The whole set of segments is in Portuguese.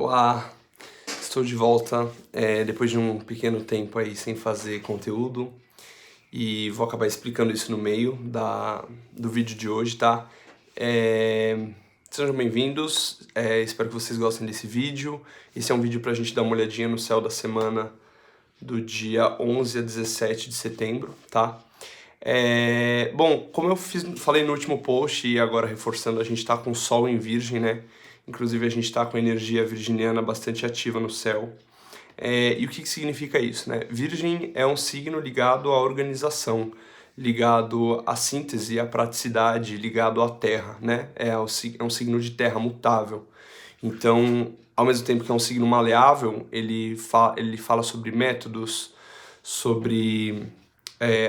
Olá, estou de volta depois de um pequeno tempo aí sem fazer conteúdo e vou acabar explicando isso no meio do vídeo de hoje, tá? Sejam bem-vindos, espero que vocês gostem desse vídeo. Esse é um vídeo pra gente dar uma olhadinha no céu da semana do dia 11 a 17 de setembro, tá? Bom, como eu falei no último post e agora reforçando, a gente tá com o Sol em Virgem, né? Inclusive a gente tá com a energia virginiana bastante ativa no céu. E o que significa isso, né? Virgem é um signo ligado à organização, ligado à síntese, à praticidade, ligado à terra, né? É um signo de terra mutável. Então, ao mesmo tempo que é um signo maleável, ele fala sobre métodos, sobre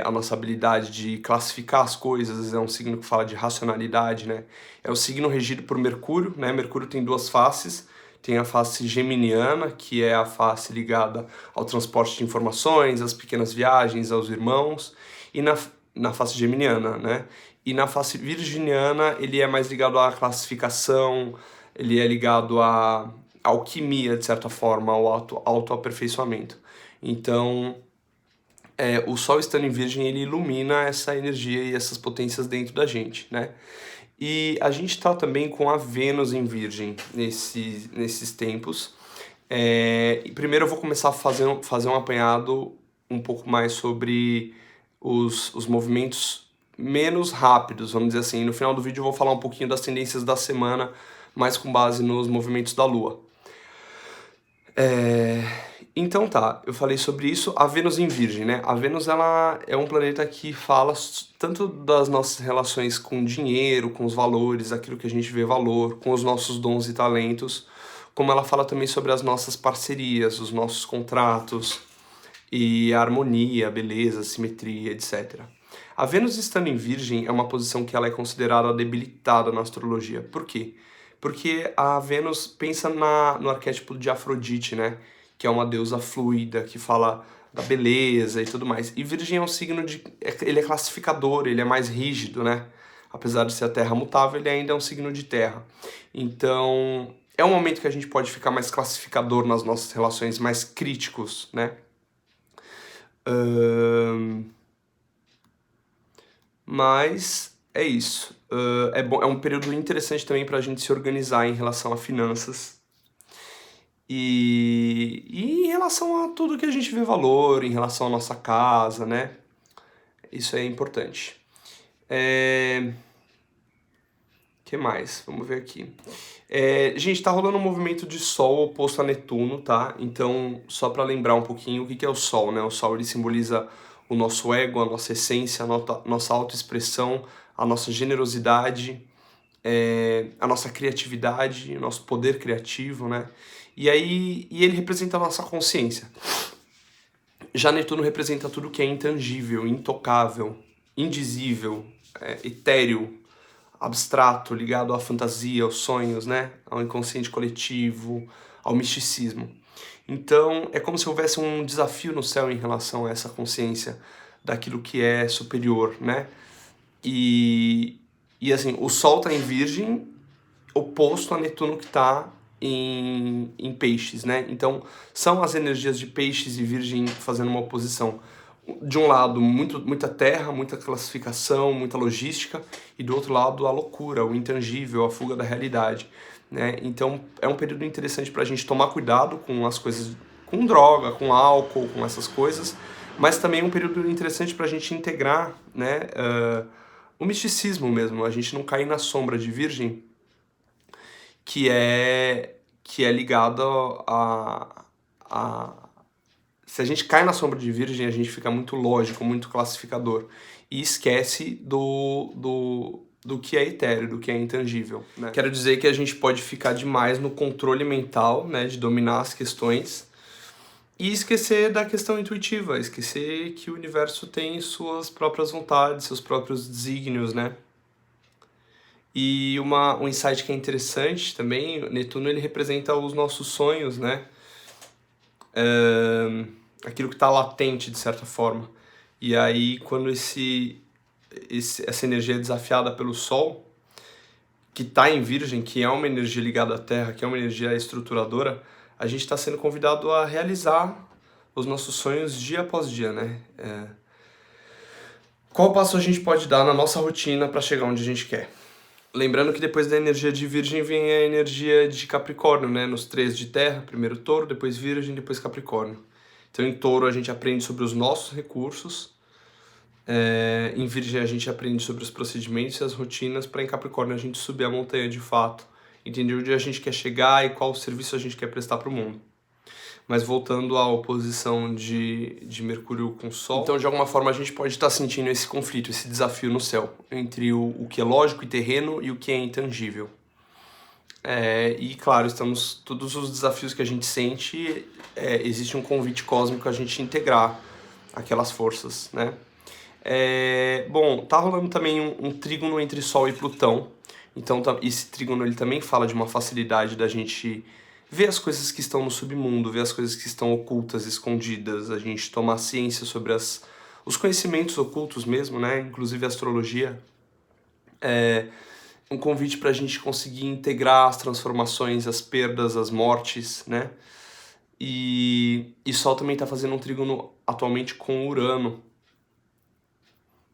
a nossa habilidade de classificar as coisas, é um signo que fala de racionalidade, né? É o signo regido por Mercúrio, né? Mercúrio tem duas faces, tem a face geminiana, que é a face ligada ao transporte de informações, às pequenas viagens, aos irmãos, e na face geminiana, né? E na face virginiana, ele é mais ligado à classificação, ele é ligado à alquimia, de certa forma, ao autoaperfeiçoamento. Então, o Sol estando em Virgem, ele ilumina essa energia e essas potências dentro da gente, né? E a gente tá também com a Vênus em Virgem nesses tempos. E primeiro eu vou começar a fazer um apanhado um pouco mais sobre os movimentos menos rápidos, vamos dizer assim. No final do vídeo eu vou falar um pouquinho das tendências da semana, mais com base nos movimentos da Lua. Então tá, eu falei sobre isso, a Vênus em Virgem, né? A Vênus, ela é um planeta que fala tanto das nossas relações com dinheiro, com os valores, aquilo que a gente vê valor, com os nossos dons e talentos, como ela fala também sobre as nossas parcerias, os nossos contratos e a harmonia, a beleza, a simetria, etc. A Vênus estando em Virgem é uma posição que ela é considerada debilitada na astrologia. Por quê? Porque a Vênus pensa no arquétipo de Afrodite, né? Que é uma deusa fluida, que fala da beleza e tudo mais. E Virgem é um signo ele é classificador, ele é mais rígido, né? Apesar de ser a terra mutável, ele ainda é um signo de terra. Então, é um momento que a gente pode ficar mais classificador nas nossas relações, mais críticos, né? Mas é isso. É um período interessante também para a gente se organizar em relação a finanças e em relação a tudo que a gente vê valor, em relação à nossa casa, né? Isso é importante. Que mais? Vamos ver aqui. Gente, tá rolando um movimento de Sol oposto a Netuno, tá? Então, só para lembrar um pouquinho, o que é o Sol, né? O Sol, ele simboliza o nosso ego, a nossa essência, a nossa autoexpressão, a nossa generosidade, a nossa criatividade, o nosso poder criativo, né? E ele representa a nossa consciência. Já Netuno representa tudo que é intangível, intocável, indizível, etéreo, abstrato, ligado à fantasia, aos sonhos, né? Ao inconsciente coletivo, ao misticismo. Então, é como se houvesse um desafio no céu em relação a essa consciência daquilo que é superior, né? E assim, o Sol está em Virgem, oposto a Netuno que está em Peixes, né? Então, são as energias de Peixes e Virgem fazendo uma oposição. De um lado, muita terra, muita classificação, muita logística, e do outro lado, a loucura, o intangível, a fuga da realidade, né? Então, é um período interessante para a gente tomar cuidado com as coisas, com droga, com álcool, com essas coisas, mas também é um período interessante para a gente integrar, né, o misticismo mesmo, a gente não cair na sombra de Virgem, que é ligado a... Se a gente cai na sombra de Virgem, a gente fica muito lógico, muito classificador, e esquece do que é etéreo, do que é intangível, né? Quero dizer que a gente pode ficar demais no controle mental, né, de dominar as questões, e esquecer da questão intuitiva, esquecer que o universo tem suas próprias vontades, seus próprios desígnios, né? E um insight que é interessante também, Netuno, ele representa os nossos sonhos, né? Aquilo que está latente, de certa forma. E aí, quando essa energia é desafiada pelo Sol, que está em Virgem, que é uma energia ligada à Terra, que é uma energia estruturadora, a gente está sendo convidado a realizar os nossos sonhos dia após dia, né? Qual passo a gente pode dar na nossa rotina para chegar onde a gente quer? Lembrando que depois da energia de Virgem vem a energia de Capricórnio, né? Nos 3 de Terra, primeiro Touro, depois Virgem, depois Capricórnio. Então em Touro a gente aprende sobre os nossos recursos, em Virgem a gente aprende sobre os procedimentos e as rotinas, para em Capricórnio a gente subir a montanha de fato, entender onde a gente quer chegar e qual serviço a gente quer prestar para o mundo. Mas voltando à oposição de Mercúrio com Sol, então de alguma forma a gente pode estar sentindo esse conflito, esse desafio no céu, entre o que é lógico e terreno e o que é intangível. E claro, todos os desafios que a gente sente, existe um convite cósmico a gente integrar aquelas forças, né? Bom, tá rolando também um trígono entre Sol e Plutão, então esse trígono ele também fala de uma facilidade da gente ver as coisas que estão no submundo, ver as coisas que estão ocultas, escondidas, a gente tomar ciência sobre os conhecimentos ocultos mesmo, né? Inclusive a astrologia. Um convite para a gente conseguir integrar as transformações, as perdas, as mortes, né? E Sol também está fazendo um trígono atualmente com Urano,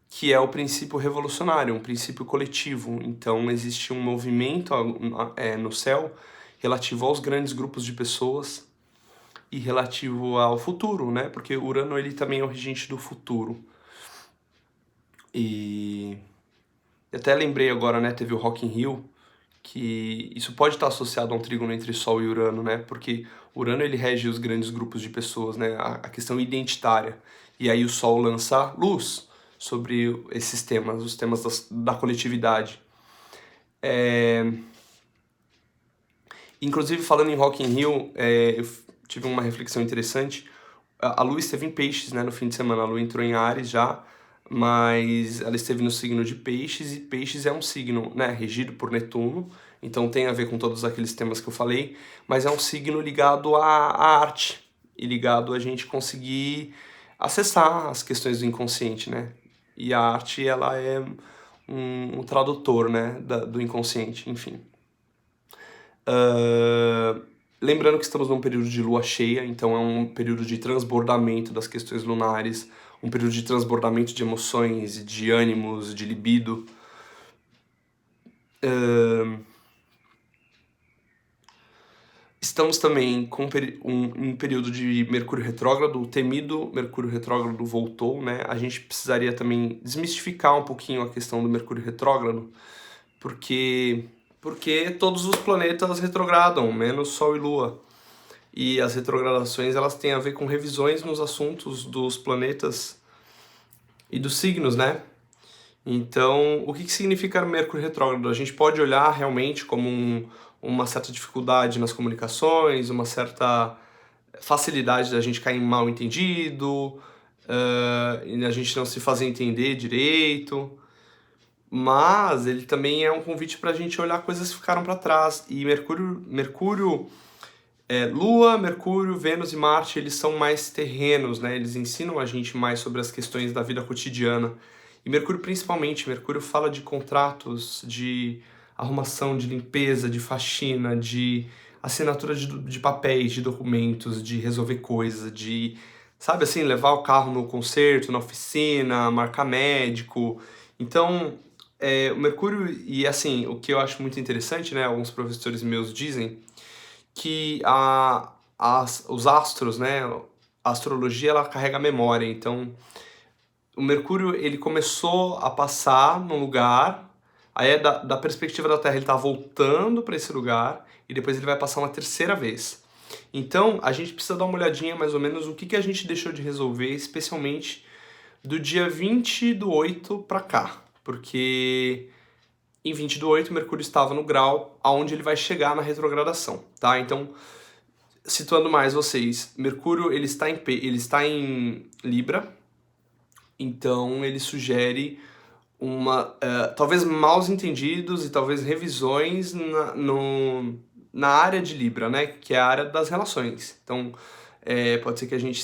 que é o princípio revolucionário, um princípio coletivo. Então existe um movimento no céu relativo aos grandes grupos de pessoas e relativo ao futuro, né? Porque Urano ele também é o regente do futuro. E até lembrei agora, né? Teve o Rock in Rio, que isso pode estar associado a um trígono entre Sol e Urano, né? Porque Urano ele rege os grandes grupos de pessoas, né? A questão identitária. E aí o Sol lança luz sobre esses temas, os temas da coletividade. Inclusive, falando em Rock in Rio, eu tive uma reflexão interessante. A Lua esteve em Peixes, né, no fim de semana. A Lua entrou em Áries já, mas ela esteve no signo de Peixes, e Peixes é um signo, né, regido por Netuno, então tem a ver com todos aqueles temas que eu falei, mas é um signo ligado à arte e ligado a gente conseguir acessar as questões do inconsciente, né? E a arte, ela é um tradutor, né, do inconsciente, enfim. Lembrando que estamos num período de lua cheia, então é um período de transbordamento das questões lunares, um período de transbordamento de emoções, de ânimos, de libido. Estamos também com um período de Mercúrio retrógrado, o temido Mercúrio retrógrado voltou, né? A gente precisaria também desmistificar um pouquinho a questão do Mercúrio retrógrado, porque todos os planetas retrogradam, menos Sol e Lua. E as retrogradações, elas têm a ver com revisões nos assuntos dos planetas e dos signos, né? Então, o que significa Mercúrio retrógrado? A gente pode olhar realmente como uma certa dificuldade nas comunicações, uma certa facilidade da gente cair em mal entendido, e a gente não se fazer entender direito. Mas ele também é um convite para a gente olhar coisas que ficaram para trás. E Lua, Mercúrio, Vênus e Marte, eles são mais terrenos, né? Eles ensinam a gente mais sobre as questões da vida cotidiana. E Mercúrio principalmente, Mercúrio fala de contratos, de arrumação, de limpeza, de faxina, de assinatura de papéis, de documentos, de resolver coisas, de, sabe assim, levar o carro no concerto, na oficina, marcar médico. Então, o Mercúrio, e assim, o que eu acho muito interessante, né? Alguns professores meus dizem que os astros, né? A astrologia, ela carrega memória, então o Mercúrio ele começou a passar num lugar, aí da perspectiva da Terra ele está voltando para esse lugar e depois ele vai passar uma terceira vez. Então a gente precisa dar uma olhadinha mais ou menos o que a gente deixou de resolver, especialmente do dia 20 do 8 para cá, porque em 20 do 8 Mercúrio estava no grau aonde ele vai chegar na retrogradação, tá? Então, situando mais vocês, Mercúrio ele está em Libra. Então ele sugere talvez maus entendidos e talvez revisões na área de Libra, né? Que é a área das relações. Então pode ser que a gente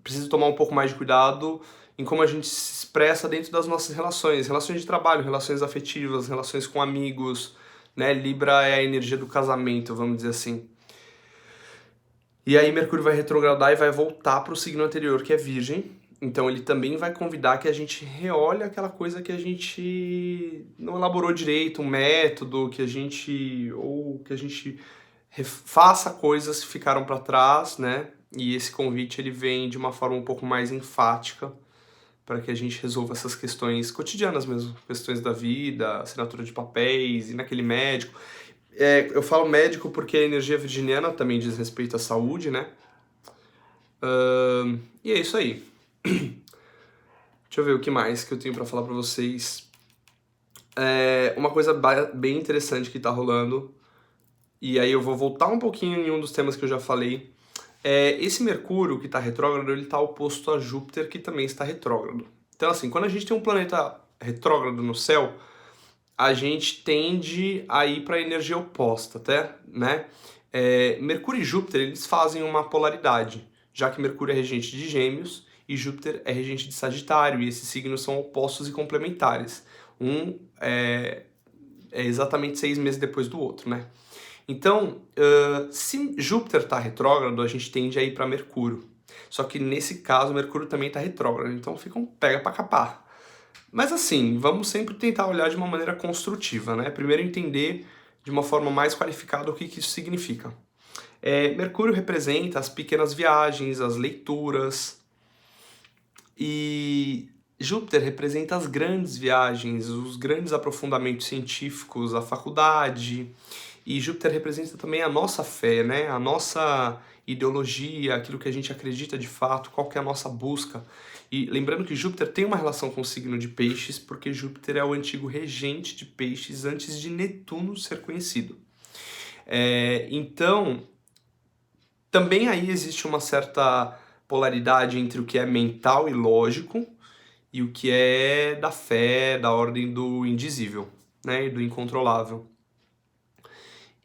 precise tomar um pouco mais de cuidado em como a gente se expressa dentro das nossas relações, relações de trabalho, relações afetivas, relações com amigos, né? Libra é a energia do casamento, vamos dizer assim. E aí Mercúrio vai retrogradar e vai voltar para o signo anterior, que é Virgem. Então ele também vai convidar que a gente reolhe aquela coisa que a gente não elaborou direito, um método, que a gente faça coisas que ficaram para trás, né? E esse convite ele vem de uma forma um pouco mais enfática para que a gente resolva essas questões cotidianas mesmo, questões da vida, assinatura de papéis, ir naquele médico. Eu falo médico porque a energia virginiana também diz respeito à saúde, né? E é isso aí. Deixa eu ver o que mais que eu tenho para falar para vocês. Uma coisa bem interessante que tá rolando, e aí eu vou voltar um pouquinho em um dos temas que eu já falei. Esse Mercúrio que está retrógrado, ele está oposto a Júpiter, que também está retrógrado. Então, assim, quando a gente tem um planeta retrógrado no céu, a gente tende a ir para a energia oposta, até, né? Mercúrio e Júpiter, eles fazem uma polaridade, já que Mercúrio é regente de Gêmeos e Júpiter é regente de Sagitário, e esses signos são opostos e complementares. Um é exatamente 6 meses depois do outro, né? Então, se Júpiter está retrógrado, a gente tende a ir para Mercúrio. Só que nesse caso, Mercúrio também está retrógrado, então fica um pega para capar. Mas assim, vamos sempre tentar olhar de uma maneira construtiva, né? Primeiro entender de uma forma mais qualificada o que isso significa. Mercúrio representa as pequenas viagens, as leituras, e Júpiter representa as grandes viagens, os grandes aprofundamentos científicos, a faculdade. E Júpiter representa também a nossa fé, né? A nossa ideologia, aquilo que a gente acredita de fato, qual que é a nossa busca. E lembrando que Júpiter tem uma relação com o signo de Peixes, porque Júpiter é o antigo regente de Peixes antes de Netuno ser conhecido. Então, também aí existe uma certa polaridade entre o que é mental e lógico e o que é da fé, da ordem do indizível, né? E do incontrolável.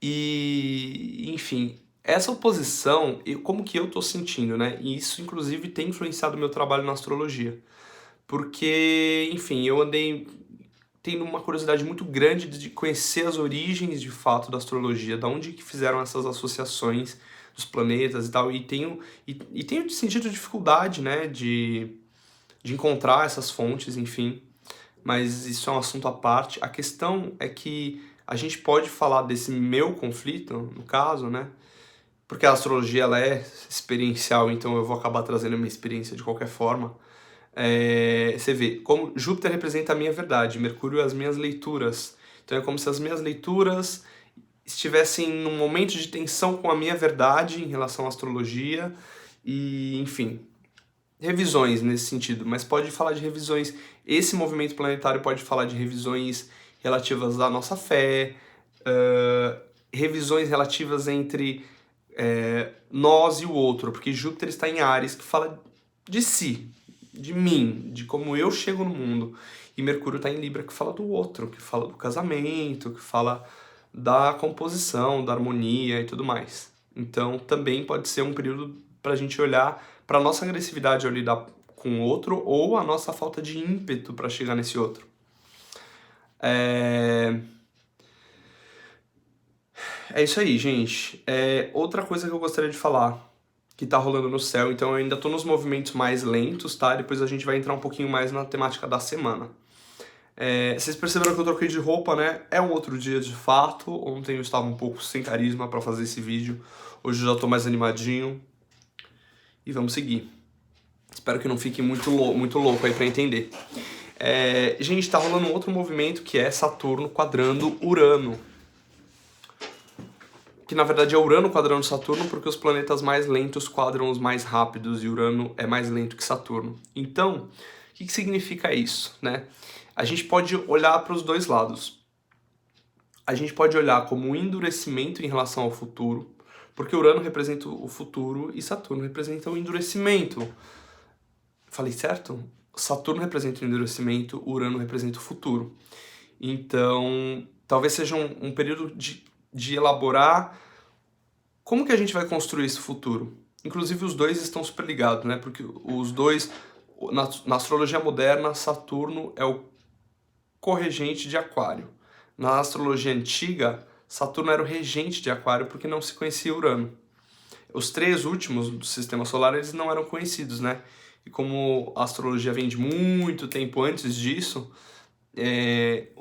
E, enfim, essa oposição, como que eu tô sentindo, né? E isso, inclusive, tem influenciado o meu trabalho na astrologia. Porque, enfim, eu andei tendo uma curiosidade muito grande de conhecer as origens, de fato, da astrologia, da onde que fizeram essas associações dos planetas e tal, e tenho sentido dificuldade, né, de encontrar essas fontes, enfim, mas isso é um assunto à parte. A questão é que a gente pode falar desse meu conflito, no caso, né? Porque a astrologia ela é experiencial, então eu vou acabar trazendo a minha experiência de qualquer forma. Você vê, como Júpiter representa a minha verdade, Mercúrio as minhas leituras. Então é como se as minhas leituras estivessem num momento de tensão com a minha verdade em relação à astrologia e, enfim, revisões nesse sentido, mas pode falar de revisões, esse movimento planetário pode falar de revisões relativas à nossa fé, revisões relativas entre nós e o outro, porque Júpiter está em Áries, que fala de si, de mim, de como eu chego no mundo, e Mercúrio está em Libra, que fala do outro, que fala do casamento, que fala da composição, da harmonia e tudo mais. Então também pode ser um período para a gente olhar para a nossa agressividade ao lidar com o outro ou a nossa falta de ímpeto para chegar nesse outro. É isso aí, gente. Outra coisa que eu gostaria de falar, que tá rolando no céu, então eu ainda tô nos movimentos mais lentos, tá? Depois a gente vai entrar um pouquinho mais na temática da semana. Vocês perceberam que eu troquei de roupa, né? É um outro dia de fato. Ontem eu estava um pouco sem carisma para fazer esse vídeo. Hoje eu já tô mais animadinho. E vamos seguir. Espero que não fique muito louco aí pra entender. Gente, tá rolando um outro movimento que é Saturno quadrando Urano. Que na verdade é Urano quadrando Saturno, porque os planetas mais lentos quadram os mais rápidos e Urano é mais lento que Saturno. Então, o que significa isso, né? A gente pode olhar para os dois lados. A gente pode olhar como um endurecimento em relação ao futuro, porque Urano representa o futuro e Saturno representa o endurecimento. Falei certo? Saturno representa o endurecimento, Urano representa o futuro. Então, talvez seja um período de elaborar como que a gente vai construir esse futuro. Inclusive, os dois estão super ligados, né? Porque os dois, Na astrologia moderna, Saturno é o corregente de Aquário. Na astrologia antiga, Saturno era o regente de Aquário porque não se conhecia Urano. Os 3 últimos do sistema solar, eles não eram conhecidos, né? E como a astrologia vem de muito tempo antes disso,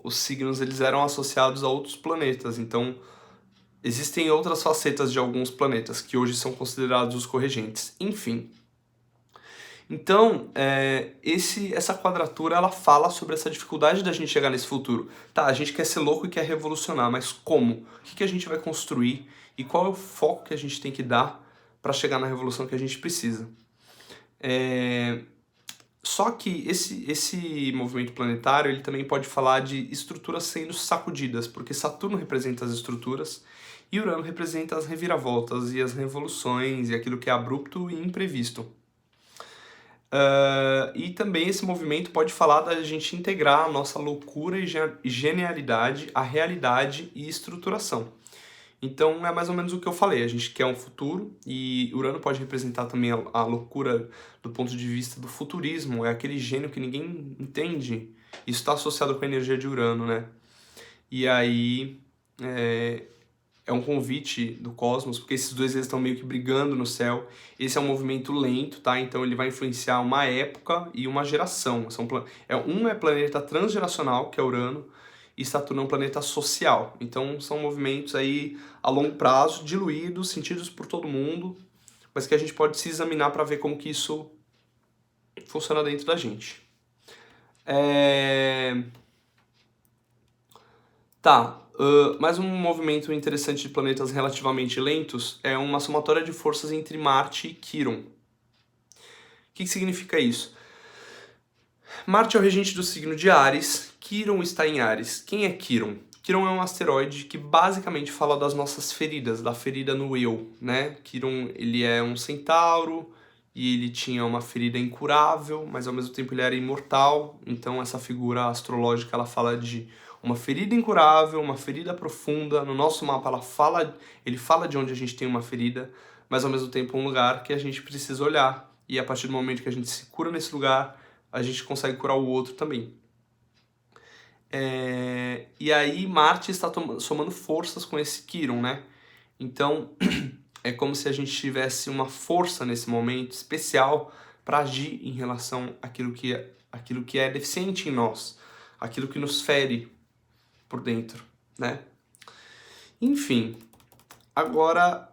os signos eles eram associados a outros planetas. Então, existem outras facetas de alguns planetas que hoje são considerados os corregentes. Enfim. Então, essa quadratura, ela fala sobre essa dificuldade da gente chegar nesse futuro. Tá, a gente quer ser louco e quer revolucionar, mas como? O que a gente vai construir? E qual é o foco que a gente tem que dar para chegar na revolução que a gente precisa? Só que esse movimento planetário, ele também pode falar de estruturas sendo sacudidas, porque Saturno representa as estruturas e Urano representa as reviravoltas e as revoluções e aquilo que é abrupto e imprevisto. E também esse movimento pode falar da gente integrar a nossa loucura e genialidade à realidade e estruturação. Então é mais ou menos o que eu falei, a gente quer um futuro e Urano pode representar também a loucura do ponto de vista do futurismo, é aquele gênio que ninguém entende. Isso está associado com a energia de Urano, né? E aí é um convite do cosmos, porque esses dois eles estão meio que brigando no céu. Esse é um movimento lento, tá? Então ele vai influenciar uma época e uma geração. Um é planeta transgeracional, que é Urano, e Saturno é um planeta social. Então são movimentos aí a longo prazo, diluídos, sentidos por todo mundo, mas que a gente pode se examinar para ver como que isso funciona dentro da gente. Mais um movimento interessante de planetas relativamente lentos é uma somatória de forças entre Marte e Quirón. O que significa isso? Marte é o regente do signo de Áries, Quirón está em Áries. Quem é Quirón? Quirón é um asteroide que basicamente fala das nossas feridas, da ferida no eu, né? Quirón, ele é um centauro e ele tinha uma ferida incurável, mas ao mesmo tempo ele era imortal. Então essa figura astrológica, ela fala de uma ferida incurável, uma ferida profunda. No nosso mapa ele fala de onde a gente tem uma ferida, mas ao mesmo tempo um lugar que a gente precisa olhar. E a partir do momento que a gente se cura nesse lugar, a gente consegue curar o outro também. E aí Marte está somando forças com esse Quirón, né? Então é como se a gente tivesse uma força nesse momento especial para agir em relação àquilo que é deficiente em nós, aquilo que nos fere por dentro, né? Enfim, agora,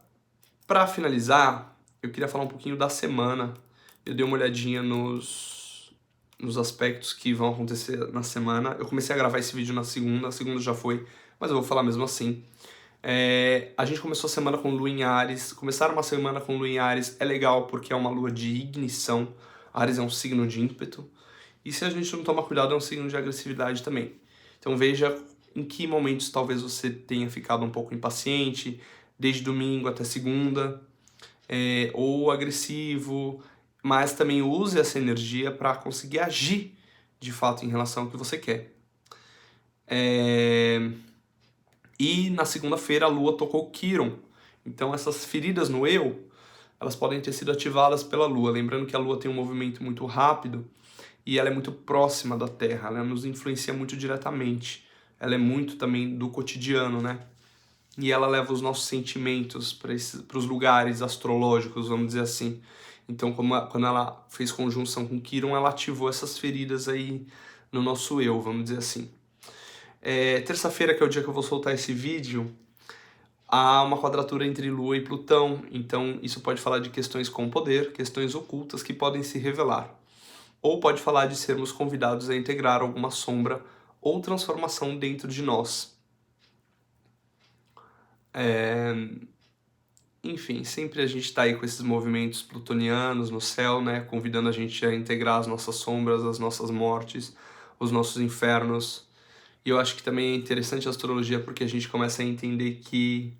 para finalizar, eu queria falar um pouquinho da semana. Eu dei uma olhadinha nos aspectos que vão acontecer na semana. Eu comecei a gravar esse vídeo na segunda, a segunda já foi, mas eu vou falar mesmo assim. A gente começou a semana com Lua em Áries. Começar uma semana com Lua em Áries é legal porque é uma lua de ignição. Áries é um signo de ímpeto. E se a gente não tomar cuidado, é um signo de agressividade também. Então veja em que momentos talvez você tenha ficado um pouco impaciente, desde domingo até segunda, ou agressivo, mas também use essa energia para conseguir agir de fato em relação ao que você quer. E na segunda-feira a Lua tocou Quirón. Então essas feridas no eu, elas podem ter sido ativadas pela Lua. Lembrando que a Lua tem um movimento muito rápido e ela é muito próxima da Terra, ela nos influencia muito diretamente. Ela é muito também do cotidiano, né? E ela leva os nossos sentimentos para os lugares astrológicos, vamos dizer assim. Então, quando ela fez conjunção com Quirón, ela ativou essas feridas aí no nosso eu, vamos dizer assim. Terça-feira, que é o dia que eu vou soltar esse vídeo, há uma quadratura entre Lua e Plutão. Então, isso pode falar de questões com poder, questões ocultas que podem se revelar. Ou pode falar de sermos convidados a integrar alguma sombra ou transformação dentro de nós. Enfim, sempre a gente está aí com esses movimentos plutonianos no céu, né? Convidando a gente a integrar as nossas sombras, as nossas mortes, os nossos infernos. E eu acho que também é interessante a astrologia porque a gente começa a entender que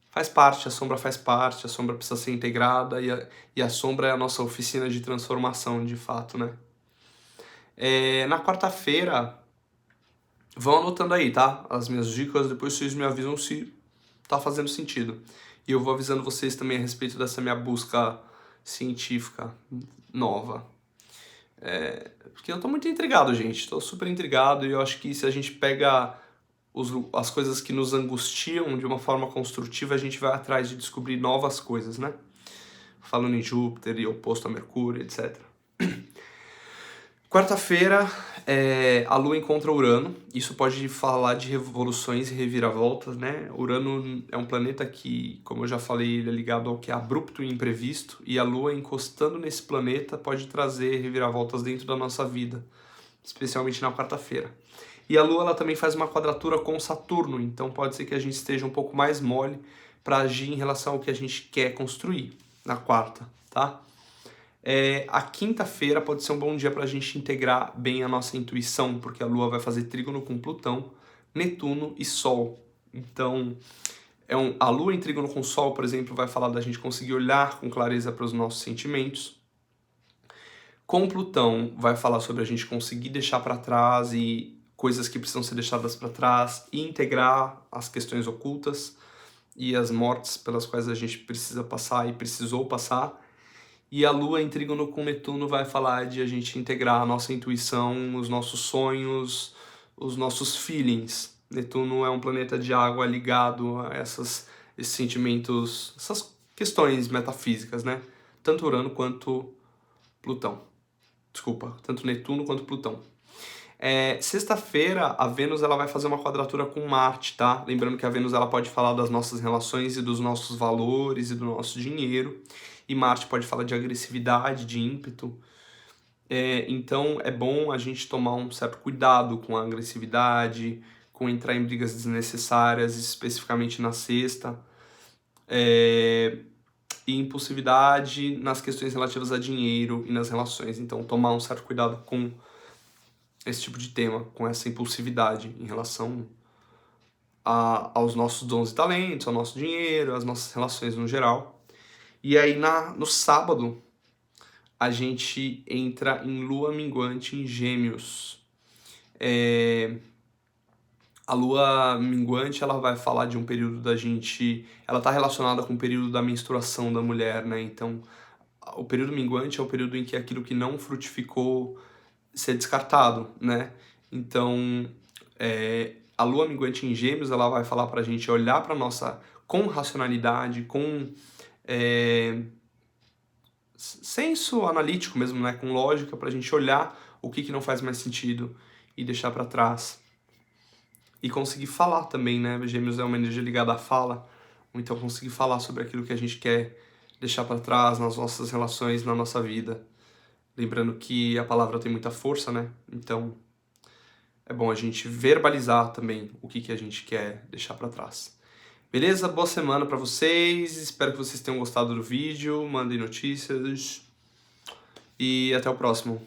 faz parte, a sombra faz parte, a sombra precisa ser integrada e a sombra é a nossa oficina de transformação, de fato, né? Na quarta-feira, vão anotando aí, tá? As minhas dicas, depois vocês me avisam se tá fazendo sentido. E eu vou avisando vocês também a respeito dessa minha busca científica nova. Porque eu tô muito intrigado, gente. Tô super intrigado e eu acho que se a gente pega as coisas que nos angustiam de uma forma construtiva, a gente vai atrás de descobrir novas coisas, né? Falando em Júpiter e oposto a Mercúrio, etc. Quarta-feira, a Lua encontra Urano. Isso pode falar de revoluções e reviravoltas, né? Urano é um planeta que, como eu já falei, ele é ligado ao que é abrupto e imprevisto, e a Lua encostando nesse planeta pode trazer reviravoltas dentro da nossa vida, especialmente na quarta-feira. E a Lua ela também faz uma quadratura com Saturno, então pode ser que a gente esteja um pouco mais mole para agir em relação ao que a gente quer construir na quarta, tá? A quinta-feira pode ser um bom dia para a gente integrar bem a nossa intuição, porque a Lua vai fazer trígono com Plutão, Netuno e Sol. Então, a Lua em trígono com o Sol, por exemplo, vai falar da gente conseguir olhar com clareza para os nossos sentimentos. Com Plutão, vai falar sobre a gente conseguir deixar para trás e coisas que precisam ser deixadas para trás e integrar as questões ocultas e as mortes pelas quais a gente precisa passar e precisou passar. E a Lua em trígono com Netuno vai falar de a gente integrar a nossa intuição, os nossos sonhos, os nossos feelings. Netuno é um planeta de água ligado a esses sentimentos, essas questões metafísicas, né? Tanto Urano quanto Plutão. Desculpa, tanto Netuno quanto Plutão. Sexta-feira, a Vênus ela vai fazer uma quadratura com Marte, tá? Lembrando que a Vênus ela pode falar das nossas relações e dos nossos valores e do nosso dinheiro. E Marte pode falar de agressividade, de ímpeto. Então é bom a gente tomar um certo cuidado com a agressividade, com entrar em brigas desnecessárias, especificamente na sexta. E impulsividade nas questões relativas a dinheiro e nas relações. Então tomar um certo cuidado com esse tipo de tema, com essa impulsividade em relação aos nossos dons e talentos, ao nosso dinheiro, às nossas relações no geral. E aí no sábado a gente entra em Lua minguante em Gêmeos. A Lua minguante ela vai falar de um período da gente... Ela está relacionada com o período da menstruação da mulher, né? Então, o período minguante é o período em que aquilo que não frutificou ser descartado, né? Então, a Lua minguante em Gêmeos ela vai falar pra gente olhar pra nossa... com racionalidade, com... senso analítico mesmo, né? Com lógica, pra gente olhar o que não faz mais sentido e deixar pra trás. E conseguir falar também, né? Gêmeos é uma energia ligada à fala, então conseguir falar sobre aquilo que a gente quer deixar pra trás nas nossas relações, na nossa vida. Lembrando que a palavra tem muita força, né? Então é bom a gente verbalizar também o que a gente quer deixar pra trás. Beleza? Boa semana pra vocês, espero que vocês tenham gostado do vídeo, mandem notícias e até o próximo.